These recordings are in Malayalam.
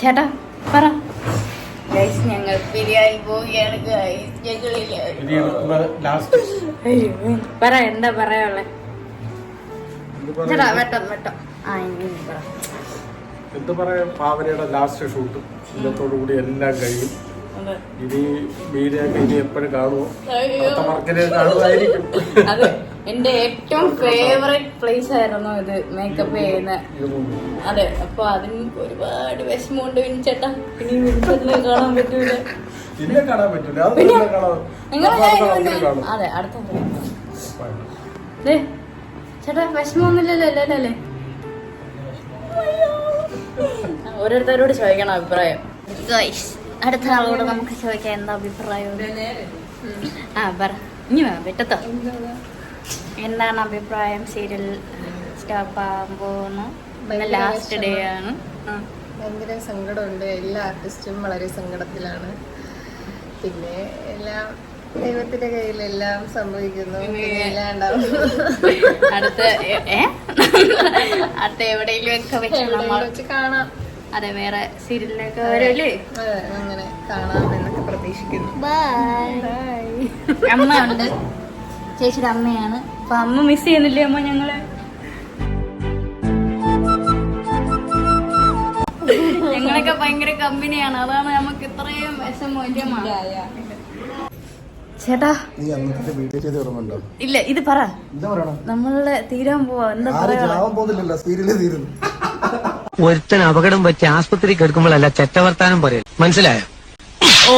ചേട്ടാ പറ. ഗൈസ് ഞങ്ങൾ ബിരിയാണി പോവുകയാണ് പറ, എന്താ പറയാനുള്ളത്? ചേട്ടാ വെട്ടം വെട്ടം. ആ ഇനി പറ. എന്താ പറയാ, ഭാവനയുടെ ലാസ്റ്റ് ഷൂട്ട് ഇന്നത്തോടു കൂടി എല്ലാം കഴിയും. ഇനി മീഡിയൊക്കെ ഇനി എപ്പോഴും കാണുമോ, അടുത്ത വർക്കിന് കാണുമായിരിക്കും. അതെ, എന്റെ ഏറ്റവും ഫേവറേറ്റ് പ്ലേസ് ആയിരുന്നു ഇത്, മേക്കപ്പ് ചെയ്യുന്ന. അതെ, അപ്പൊ അതിന് ഒരുപാട് വിഷമമുണ്ട് വിനിച്ചേട്ടാ. ഇനി വിനിച്ചേട്ടനെ കാണാൻ പറ്റൂല. പിന്നെ കാണാൻ പറ്റൂല. അതെ, അടുത്ത ചേട്ടാ വിഷമമൊന്നുമില്ലല്ലോ അല്ലേ? ഓരോരുത്തരോട് ചോദിക്കണം അഭിപ്രായം. അടുത്ത ആളോട് നമുക്ക് ചോദിക്കാം എന്താ അഭിപ്രായം. ആ പറ, ഇനി വെട്ടത്തോ എന്താണ് അഭിപ്രായം? സീരിയൽ സ്റ്റോപ്പ് ആകാൻ പോകുന്നു, ലാസ്റ്റ് ഡേ ആണ്. ഭയങ്കര സങ്കടമുണ്ട്. എല്ലാ ആർട്ടിസ്റ്റും വളരെ സങ്കടത്തിലാണ്. പിന്നെ എല്ലാം ദൈവത്തിന്റെ കയ്യിലെല്ലാം സംഭവിക്കുന്നു. അടുത്ത എവിടെയെങ്കിലും ഒക്കെ വെച്ച് കാണാം. അതെ, വേറെ സീരിയലിലൊക്കെ വരല്ലേ, അങ്ങനെ കാണാം എന്നൊക്കെ പ്രതീക്ഷിക്കുന്നു. അമ്മ ഉണ്ട്, ചേച്ചിയുടെ അമ്മയാണ്. അപ്പൊ അമ്മ മിസ് ചെയ്യുന്നില്ലേ അമ്മ ഞങ്ങളെ? ഞങ്ങളൊക്കെ ഭയങ്കര കമ്പനിയാണ്, അതാണ് നമുക്ക് ഇത്രയും വിഷമം. ചേട്ടാ ഇല്ല, ഇത് പറ. നമ്മളുടെ തീരാൻ പോവാ, എന്താ പറയാ? ഒരുത്തൻ അപകടം പറ്റി ആസ്പത്രി കിടക്കുമ്പോഴല്ല ചെറ്റവർത്താനം പറയും, മനസ്സിലായോ? ഓ,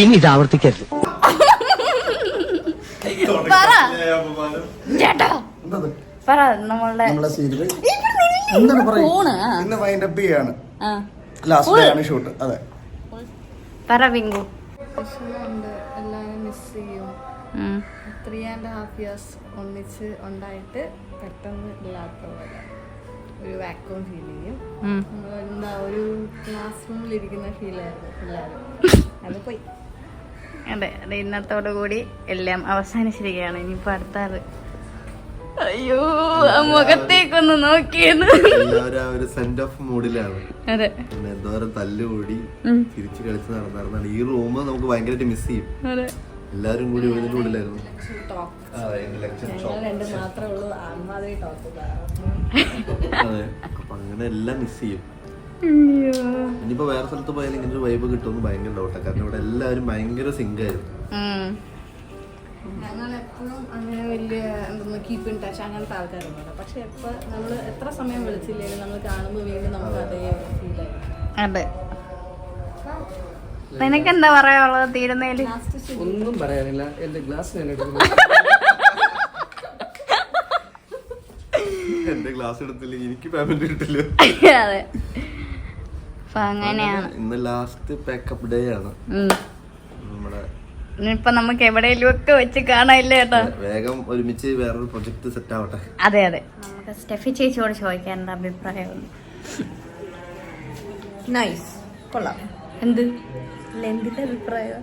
ഇനി ഇത് ആവർത്തിക്കരുത്. പറ ചേട്ടാ, പറ. നമ്മളുടെ ഷൂട്ട്. അതെ, പറ വിങ്കു. എല്ലാവരും മിസ് ചെയ്യും. 3.5 years ഒന്നിച്ച് ഉണ്ടായിട്ട് പെട്ടെന്ന് ഇല്ലാത്ത പോലെ ഒരു വാക്വം ഫീൽ ചെയ്യും. എന്താ ഒരു ക്ലാസ് റൂമിലിരിക്കുന്ന ഫീലായിരുന്നു എല്ലാവരും. അത് പോയി. അതെ, അത് ഇന്നത്തോടു കൂടി എല്ലാം അവസാനിച്ചിരിക്കുകയാണ്. ഇനിയിപ്പോ അടുത്തത്, അയ്യോ ആ മുഖത്തേക്കൊന്ന് നോക്കിയെന്ന്. ഒരു സെന്റ് ഓഫ് മൂഡിലാണ്. അതെ, എന്തോരം തല്ലുകൂടി തിരിച്ചു കളിച്ച് നടന്നാണ്. ഈ റൂം നമുക്ക് ഭയങ്കരമായിട്ട് മിസ് ചെയ്യും. അതെ, എല്ലാരും കൂടി ഇതിന്റെ ഉള്ളിലായിരുന്നു. അതെ, അപ്പൊ അങ്ങനെ എല്ലാം മിസ് ചെയ്യും. ഇനിയിപ്പോ വേറെ സ്ഥലത്ത് പോയാലും ഇങ്ങനെ ഒരു വൈബ് കിട്ടുമെന്ന് ഭയങ്കര ഡൗട്ടാണ്. കാരണം ഇവിടെ എല്ലാവരും ഭയങ്കര സിങ്ക് ആയിരുന്നു. ഞങ്ങൾ എപ്പോഴും അങ്ങനെ വലിയ എന്തൊന്ന് കീപ്പ് ഇൻ ടച്ച് അങ്ങനത്തെ ആൾക്കാരൊന്നുമില്ല. പക്ഷെ എപ്പോൾ നമ്മൾ എത്ര സമയം വിളിച്ചില്ലെങ്കിലും നമ്മൾ കാണുമ്പോൾ വീണ്ടും നമുക്ക് അതേ ഫീലായി. അതെ. നിനക്കെന്താ പറയാനുള്ളത് തീരുന്നതില്? ഒന്നും പറയാനില്ല, എന്റെ ഗ്ലാസ് എന്റെ ക്ലാസ് എടുത്തില്ല, എനിക്ക് പേയ്മെന്റ് കിട്ടില്ല. അതെ, അപ്പൊ അങ്ങനെയാണ്. ഇന്ന് ലാസ്റ്റ് പാക്കപ്പ് ഡേ ആണ് നമ്മുടെ. ഇപ്പൊ നമുക്ക് എവിടെയെങ്കിലും ഒക്കെ വെച്ച് കാണാനില്ല കേട്ടോ. വേഗം ഒരുമിച്ച് വേറൊരു പ്രൊജക്ട് സെറ്റ് ആവട്ടെ. അതെ അതെ, നമുക്ക് സ്റ്റെഫി ചേച്ചിയോട് ചോദിക്കാൻ എന്താ അഭിപ്രായം? നൈസ്, കൊള്ളാം. എന്ത് എന്തിന്റെ അഭിപ്രായം?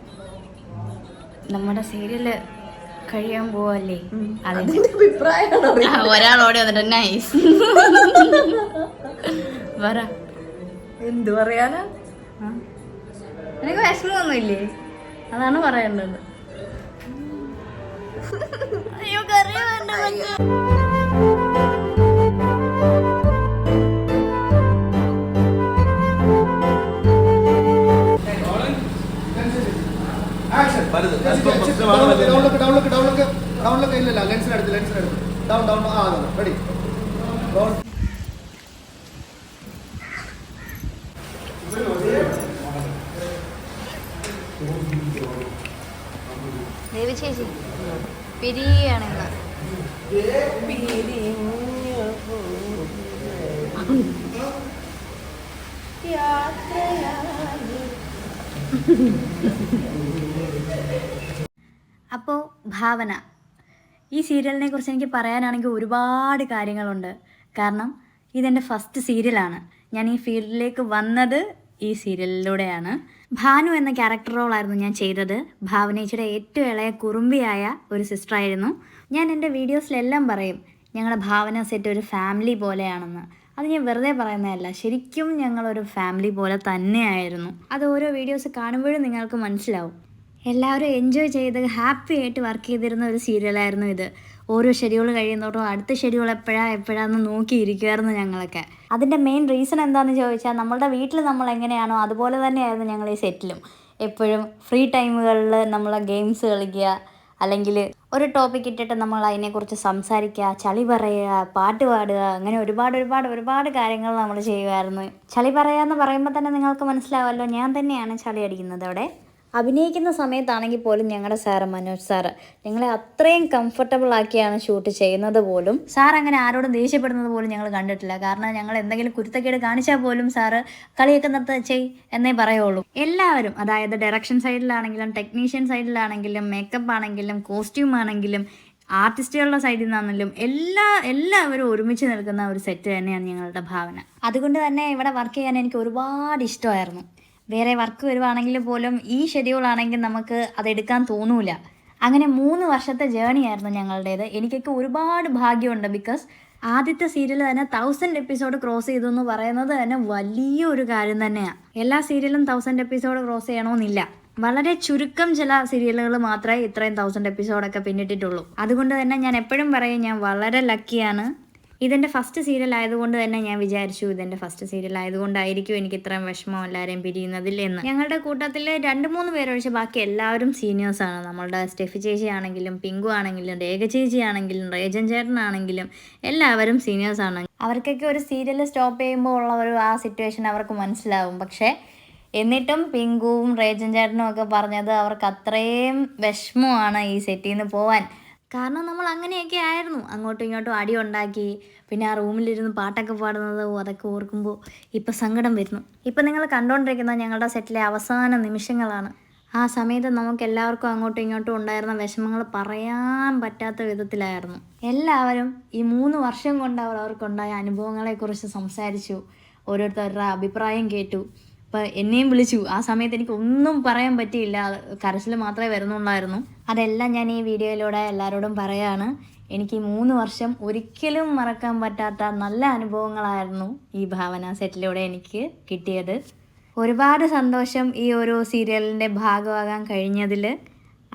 നമ്മുടെ സീരിയല് കഴിയാൻ പോവല്ലേ, അതിന്റെ അഭിപ്രായമാണ്. ഒരാളോടെ വന്നിട്ട് നൈസ് പറ. എന്ത് പറയാനാ? എനിക്ക് വിഷമമൊന്നുമില്ലേ, അതാണ് പറയേണ്ടത്. അയ്യോ കറിയ വേണ്ട. ദേവി ചേച്ചി പിരിയാണെന്ന്. അപ്പോൾ ഭാവന, ഈ സീരിയലിനെ കുറിച്ച് എനിക്ക് പറയാനാണെങ്കിൽ ഒരുപാട് കാര്യങ്ങളുണ്ട്. കാരണം ഇതെൻ്റെ ഫസ്റ്റ് സീരിയലാണ്. ഞാൻ ഈ ഫീൽഡിലേക്ക് വന്നത് ഈ സീരിയലിലൂടെയാണ്. ഭാനു എന്ന ക്യാരക്ടർ റോളായിരുന്നു ഞാൻ ചെയ്തത്. ഭാവനേച്ചിയുടെ ഏറ്റവും ഇളയ കുറുമ്പിയായ ഒരു സിസ്റ്ററായിരുന്നു ഞാൻ. എൻ്റെ വീഡിയോസിലെല്ലാം പറയും ഞങ്ങളുടെ ഭാവന സെറ്റ് ഒരു ഫാമിലി പോലെയാണെന്ന്. അത് ഞാൻ വെറുതെ പറയുന്നതല്ല, ശരിക്കും ഞങ്ങളൊരു ഫാമിലി പോലെ തന്നെയായിരുന്നു. അത് ഓരോ വീഡിയോസ് കാണുമ്പോഴും നിങ്ങൾക്ക് മനസ്സിലാവും. എല്ലാവരും എൻജോയ് ചെയ്ത് ഹാപ്പി ആയിട്ട് വർക്ക് ചെയ്തിരുന്ന ഒരു സീരിയലായിരുന്നു ഇത്. ഓരോ ഷെഡ്യൂൾ കഴിയുന്നതോറും അടുത്ത ഷെഡ്യൂൾ എപ്പോഴാണെന്ന് നോക്കിയിരിക്കുമായിരുന്നു ഞങ്ങളൊക്കെ. അതിൻ്റെ മെയിൻ റീസൺ എന്താണെന്ന് ചോദിച്ചാൽ, നമ്മളുടെ വീട്ടിൽ നമ്മൾ എങ്ങനെയാണോ അതുപോലെ തന്നെയായിരുന്നു ഞങ്ങൾ ഈ സെറ്റിലും. എപ്പോഴും ഫ്രീ ടൈമുകളിൽ നമ്മൾ ഗെയിംസ് കളിക്കുക, അല്ലെങ്കിൽ ഒരു ടോപ്പിക് ഇട്ടിട്ട് നമ്മൾ അതിനെക്കുറിച്ച് സംസാരിക്കുക, ചളി പറയുക, പാട്ട് പാടുക, അങ്ങനെ ഒരുപാട് കാര്യങ്ങൾ നമ്മൾ ചെയ്യുമായിരുന്നു. ചളി പറയുക എന്ന് പറയുമ്പോൾ തന്നെ നിങ്ങൾക്ക് മനസ്സിലാവുമല്ലോ, ഞാൻ തന്നെയാണ് ചളി അടിക്കുന്നത് അവിടെ. അഭിനയിക്കുന്ന സമയത്താണെങ്കിൽ പോലും ഞങ്ങളുടെ സാറ് മനോജ് സാറ് ഞങ്ങളെ അത്രയും കംഫർട്ടബിൾ ആക്കിയാണ് ഷൂട്ട് ചെയ്യുന്നത് പോലും. സാർ അങ്ങനെ ആരോടും ദേഷ്യപ്പെടുന്നത് പോലും ഞങ്ങൾ കണ്ടിട്ടില്ല. കാരണം ഞങ്ങൾ എന്തെങ്കിലും കുരുത്തക്കേട് കാണിച്ചാൽ പോലും സാറ് കളിയൊക്കെ നിർത്തി എന്നേ പറയുള്ളൂ. എല്ലാവരും, അതായത് ഡയറക്ഷൻ സൈഡിലാണെങ്കിലും ടെക്നീഷ്യൻ സൈഡിലാണെങ്കിലും മേക്കപ്പ് ആണെങ്കിലും കോസ്റ്റ്യൂം ആണെങ്കിലും ആർട്ടിസ്റ്റുകളുടെ സൈഡിൽ നിന്നാണെങ്കിലും എല്ലാവരും ഒരുമിച്ച് നിൽക്കുന്ന ഒരു സെറ്റ് തന്നെയാണ് ഞങ്ങളുടെ ഭാവന. അതുകൊണ്ട് തന്നെ ഇവിടെ വർക്ക് ചെയ്യാൻ എനിക്ക് ഒരുപാട് ഇഷ്ടമായിരുന്നു. വേറെ വർക്ക് വരുവാണെങ്കിൽ പോലും ഈ ഷെഡ്യൂളാണെങ്കിൽ നമുക്ക് അതെടുക്കാൻ തോന്നൂല. അങ്ങനെ 3 വർഷത്തെ ജേണി ആയിരുന്നു ഞങ്ങളുടേത്. എനിക്കൊക്കെ ഒരുപാട് ഭാഗ്യമുണ്ട്. ബിക്കോസ് ആദ്യത്തെ സീരിയൽ തന്നെ 1000 എപ്പിസോഡ് ക്രോസ് ചെയ്തു എന്ന് പറയുന്നത് തന്നെ വലിയൊരു കാര്യം തന്നെയാണ്. എല്ലാ സീരിയലും 1000 എപ്പിസോഡ് ക്രോസ് ചെയ്യണമെന്നില്ല. വളരെ ചുരുക്കം ചില സീരിയലുകൾ മാത്രമേ ഇത്രയും 1000 എപ്പിസോഡൊക്കെ പിന്നിട്ടിട്ടുള്ളൂ. അതുകൊണ്ട് തന്നെ ഞാൻ എപ്പോഴും പറയും, ഞാൻ വളരെ ലക്കിയാണ്. ഇതെൻ്റെ ഫസ്റ്റ് സീരിയൽ ആയതുകൊണ്ട് തന്നെ ഞാൻ വിചാരിച്ചു, ഇതെൻ്റെ ഫസ്റ്റ് സീരിയൽ ആയതുകൊണ്ടായിരിക്കും എനിക്ക് ഇത്രയും വിഷമം എല്ലാവരെയും പിരിയുന്നതിൽ എന്ന്. ഞങ്ങളുടെ കൂട്ടത്തിൽ 2-3 പേരൊഴിച്ച് ബാക്കി എല്ലാവരും സീനിയേഴ്സാണ്. നമ്മളുടെ സ്റ്റെഫി ചേച്ചി ആണെങ്കിലും പിങ്കു ആണെങ്കിലും രേഖ ചേച്ചി ആണെങ്കിലും റേജൻ ചേട്ടനാണെങ്കിലും എല്ലാവരും സീനിയേഴ്സാണ്. അവർക്കൊക്കെ ഒരു സീരിയൽ സ്റ്റോപ്പ് ചെയ്യുമ്പോൾ ഉള്ള ആ സിറ്റുവേഷൻ അവർക്ക് മനസ്സിലാവും. പക്ഷേ എന്നിട്ടും പിങ്കുവും റേജൻ ചേട്ടനും ഒക്കെ പറഞ്ഞത് അവർക്ക് അത്രയും വിഷമമാണ് ഈ സെറ്റിൽ നിന്ന് പോവാൻ. കാരണം നമ്മൾ അങ്ങനെയൊക്കെ ആയിരുന്നു. അങ്ങോട്ടും ഇങ്ങോട്ടും അടി ഉണ്ടാക്കി, പിന്നെ ആ റൂമിലിരുന്ന് പാട്ടൊക്കെ പാടുന്നത് അതൊക്കെ ഓർക്കുമ്പോൾ ഇപ്പം സങ്കടം വരുന്നു. ഇപ്പം നിങ്ങൾ കണ്ടുകൊണ്ടിരിക്കുന്നത് ഞങ്ങളുടെ സെറ്റിലെ അവസാന നിമിഷങ്ങളാണ്. ആ സമയത്ത് നമുക്ക് എല്ലാവർക്കും അങ്ങോട്ടും ഇങ്ങോട്ടും ഉണ്ടായിരുന്ന വിഷമങ്ങൾ പറയാൻ പറ്റാത്ത വിധത്തിലായിരുന്നു. എല്ലാവരും ഈ 3 വർഷം കൊണ്ട് അവർക്കുണ്ടായ അനുഭവങ്ങളെക്കുറിച്ച് സംസാരിച്ചു, ഓരോരുത്തരുടെ അഭിപ്രായം കേട്ടു. അപ്പോൾ എന്നെയും വിളിച്ചു. ആ സമയത്ത് എനിക്ക് ഒന്നും പറയാൻ പറ്റിയില്ല, കരച്ചിൽ മാത്രമേ വരുന്നുണ്ടായിരുന്നു. അതെല്ലാം ഞാൻ ഈ വീഡിയോയിലൂടെ എല്ലാവരോടും പറയാണ്. എനിക്ക് ഈ 3 വർഷം ഒരിക്കലും മറക്കാൻ പറ്റാത്ത നല്ല അനുഭവങ്ങളായിരുന്നു ഈ ഭാവന സെറ്റിലൂടെ എനിക്ക് കിട്ടിയത്. ഒരുപാട് സന്തോഷം ഈ ഒരു സീരിയലിൻ്റെ ഭാഗമാകാൻ കഴിഞ്ഞതിൽ.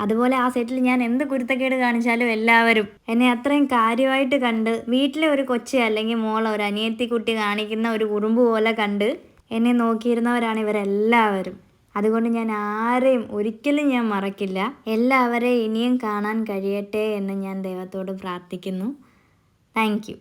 അതുപോലെ ആ സെറ്റിൽ ഞാൻ എന്ത് കുരുത്തക്കേട് കാണിച്ചാലും എല്ലാവരും എന്നെ അത്രയും കാര്യമായിട്ട് കണ്ട്, വീട്ടിലെ ഒരു കൊച്ച് അല്ലെങ്കിൽ മോളെ ഒരു അനിയത്തി കുട്ടി കാണിക്കുന്ന ഒരു കുറുമ്പ് പോലെ കണ്ട് എന്നെ നോക്കിയിരുന്നവരാണ് ഇവരെല്ലാവരും. അതുകൊണ്ട് ഞാൻ ആരെയും ഒരിക്കലും ഞാൻ മറക്കില്ല. എല്ലാവരെയും ഇനിയും കാണാൻ കഴിയട്ടെ എന്ന് ഞാൻ ദൈവത്തോട് പ്രാർത്ഥിക്കുന്നു. Thank you.